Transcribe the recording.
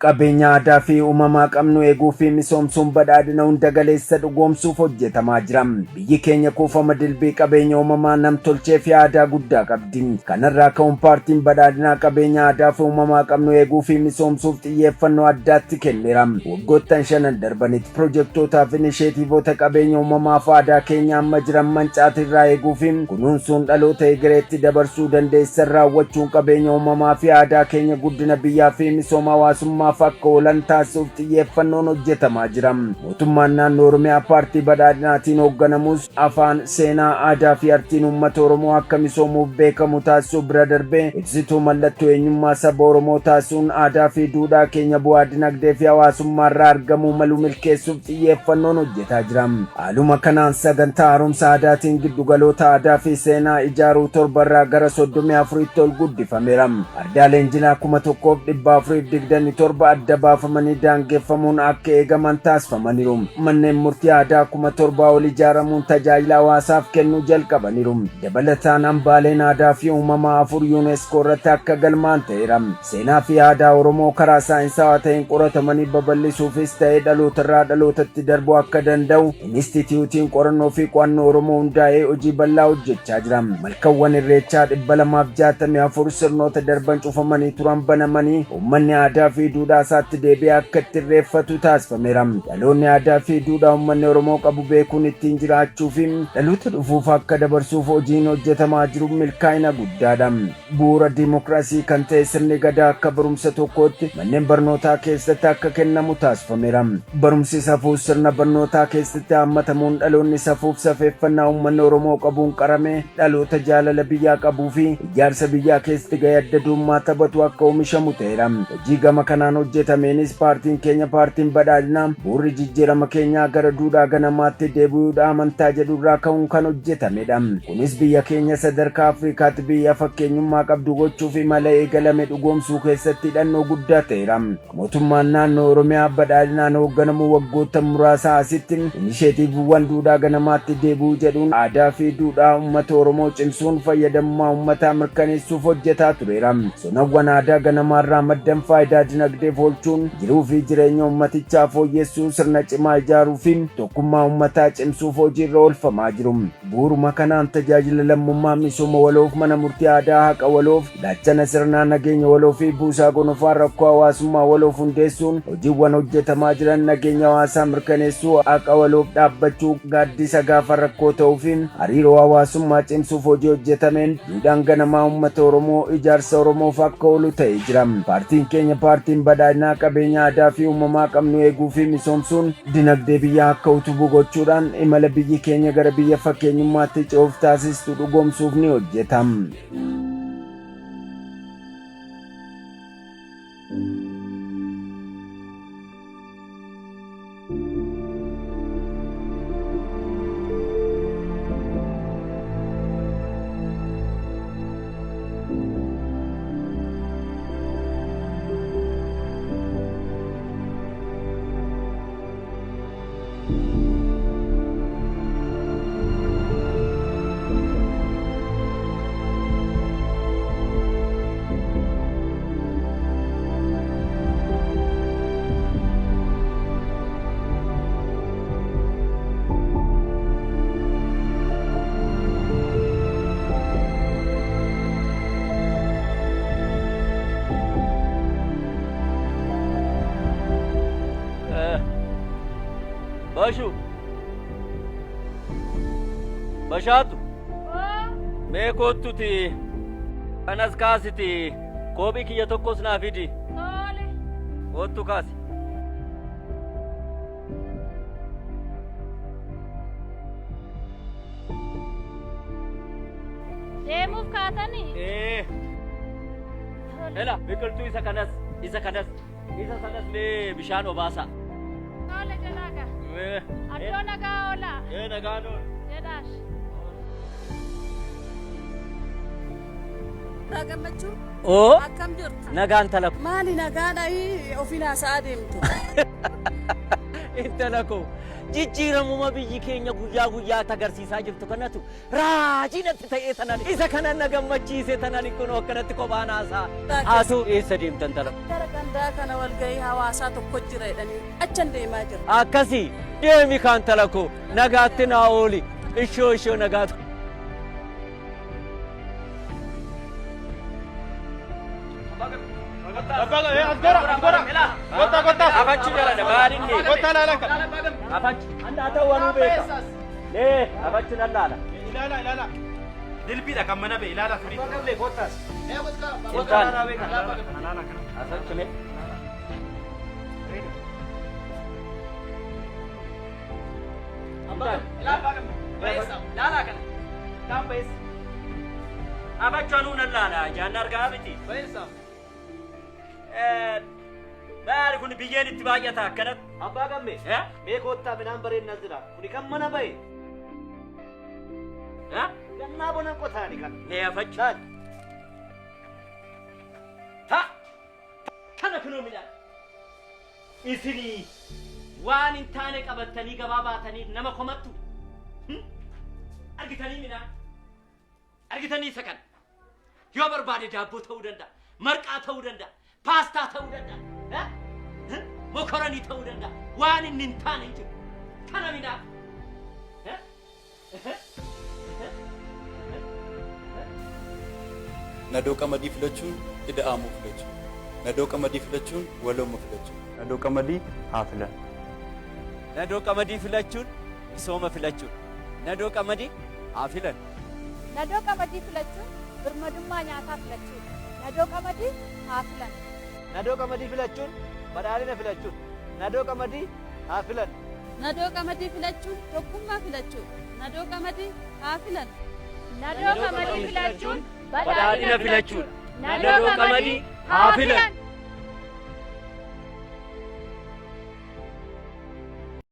Qabeenya aadaa fi uumamaa qabnu eeguu fi misoomsuun badhaadhina hunda galeessa dhugoomsuuf hojjetamaa jira. Biyyi keenya kuufama dilbii qabeenya uumamaa nam-tolchee fi aadaa guddaa qabdi. Kanarraa ka'uun paartiin badhaadhinaa qabeenya aadaa fi uumamaa qabnu eeguu fi misoomsuuf xiyyeeffannoo addaatti kenneera. Waggoottan 5 darbanitti piroojektootaa fi inisheetiivoota qabeenya uumamaa fi aadaa keenya amma jiran mancaatirraa eeguu fi kunuunsuun dhaloota egereetti dabarsuu dandeessan raawwachuun qabeenya uumamaa fi aadaa keenya guddina biyyaa fi misooma hawaasummaa akka oolan taasisuuf xiyyeeffannoon hojjetamaa jira. Mootummaan naannoo Oromiyaa paartii badhaadhinaatiin hoogganamus afaan, seenaa, aadaa fi artiin uummata Oromoo akka misoomuuf beekamu taasisuu bira darbee ibsituu mallattoo eenyummaa saba Oromoo taasisuun aadaa fi duudhaa keenya bu'aa dinagdee fi hawaasummaa irraa argamuu malu milkeessuuf xiyyeeffannoon hojjetaa jira. Haaluma kanaan sagantaa haaromsa aadaatiin giddugaloota aadaa fi seenaa ijaaruu 7 irraa gara 34tti ol guddifameera. Ardaaleen jilaa 1427 adda baafamanii daangeffamuun akka eegaman taasifamaniiru. Manneen murtii aadaa 7,000 ol ijaaramuun tajaajila hawaasaaf kennuu jalqabaniiru. Dabalataan hambaaleen aadaa fi uumamaa 4 UNESCO irratti akka galmaan ta'eera. Seenaa fi aadaa Oromoo karaa saayinsawaa ta'een qoratamanii babal'isuufis ta'ee dhalootarraa dhalootatti darbuu akka danda'u Inistituutiin qorannoo fi qo'annoo Oromoo hundaa'ee hojii bal'aa hojjechaa jira. Malkawwan irreechaa 264 sirnoota darban cufamanii turan banamanii uummanni aadaa fi duudhaa isaatti deebi'ee akka itti irreeffatu taasifameera. Dhaloonni aadaa fi duudhaa uummanni Oromoo qabu beekuun ittiin jiraachuu fi dhaloota dhufuuf akka dabarsuuf hojiin hojjetamaa jiru milkaa'ina guddaadha. Bu'uura diimokiraasii kan ta'e sirni gadaa akka barumsa tokkootti manneen barnootaa keessatti akka kennamu taasifameera. Barumsi safuu sirna barnootaa keessatti hammatamuun dhaloonni safuuf safeeffannaa uummanni Oromoo qabuun qaramee dhaloota jaalala biyyaa qabuu fi ijaarsa biyyaa keessatti gahee adda durummaa taphatu akka oomishamu ta'eera. Hojii gama kanaan hojjetameenis paartiin keenya paartiin badhaadhinaa bu'uurri jijjiirama keenyaa gara duudhaa ganamaatti deebi'uudha amantaa jedhurraa ka'uun kan hojjetamedha. Kunis biyya keenya sadarkaa Afrikaatti biyya fakkeenyummaa qabdu gochuu fi mala eegalame dhugoomsuu keessatti hidhannoo guddaa ta'eera. Mootummaan naannoo Oromiyaa badhaadhinaan hoogganamu waggoota muraasa asitti inisheetiiviiwwan duudhaa ganamaatti deebi'uu jedhuun aadaa fi duudhaa uummata Oromoo cimsuun fayyadamummaa uummataa mirkaneessuuf hojjetaa tureera. Sonawwan aadaa ganamaarraa maddan faayidaa dinagdeef oolchuun jiruu fi jireenya uummatichaa fooyyessuu sirna cimaa ijaaruu fi tokkummaa uummataa cimsuuf hojiirra oolfamaa jiru. Bu'uuruma kanaan tajaajila lammummaa misooma waloof mana murtii aadaa haqa waloof laachana sirnaa nageenya waloo fi buusaa gonofaa rakkoo hawaasummaa waloof hundeessuun hojiiwwan hojjetamaa jiran nageenya hawaasaa mirkaneessuu haqa waloof dhaabbachuu gaaddisa gaafa rakkoo ta'uu fi hariiroo hawaasummaa cimsuuf hojii hojjetameen duudhaan ganamaa uummata Oromoo ijaarsa Oromoof akka oolu ta'ee jira. Paartiin keenya paartiin badhaadhinaa qabeenya aadaa fi uumamaa qabnu eeguu fi misoomsuun dinagdee biyyaa akka utubu gochuudhaan imala biyyi keenya gara biyya fakkeenyummaatti ce'uuf taasistu dhugoomsuuf ni hojjetam. Bashu Bashatu mee kottuti kanas kaasiti kophii kiyya tokkos naa fidi. Tole. Kottu kaasi. Deemuuf kaatanii? Ela biqiltuu isa kanas isa sanas mee bishaan obaasa. Tole jalaaga. Addoo nagaa oola. Nagaan oola. Jedhaash. Gammachuu. Oo. Akkam jirtu? Nagaan talaku. Maali nagaadha ofii naasaa deemtu? Intalako. Jijjiiramuma biyyi keenya guyyaa guyyaatti agarsiisaa jirtu kanatu raajii natti ta'ee tanan isa kanan na gammachiise tanan kun akkanatti kophaan haasaa. Haasuu eessa deemtan tala? Gara gandaa kana walgahii hawaasaa tokko jira jedhanii achan deemaa jira. Akkasii deemi kaan talako nagaatti naa ooli ishoo nagaatu. Abbaga asgara gotta Afachi jala ne maalinni gotta lalaka afachi anda ta'u wanu beeka nee afachi nan laala ilala dilbiidha kan mana be ilala firi qablee gottaas gotta beeka ilala afachi me abbaga ilala kana kan bees afachanu nan laala jannar gaabiti beesa Baari kun biyyeen itti baay'ata akkanat. Abbaa gamme mee koottaa midhaan bareedna jira kuni kan mana bahe gannaa bonan qotaani kan nee afachi ha kana kunoo midhaan isinii waan hin taane qabattanii gabaa baatanii nama komattu argitanii midhaan argitanii isa kan yoo barbaade daabboo ta'uu danda'a marqaa ta'uu danda'a paastaa ta'uu danda'a mokoranii ta'uu danda'a waan inni hin taane hin jiru kana midhaan Nadoo qamadii filachuun ida'amuu filachuu. Nadoo qamadii filachuun waloomuu filachuu. Nadoo qamadii haa filan. Nadoo qamadii filachuun misooma filachuun. Nadoo qamadii haa filan. Nadoo qamadii filachuun birmadummaa nyaataa filachuun. Nadoo qamadii haa filan. nadoo qamadii filachuun badhaadhina filachuun nadoo qamadii haa filan. Nadoo qamadii filachuun tokkummaa filachuun. Nadoo qamadii haa filan. Nadoo qamadii filachuun badhaadhina filachuun. Nadoo qamadii haa filan.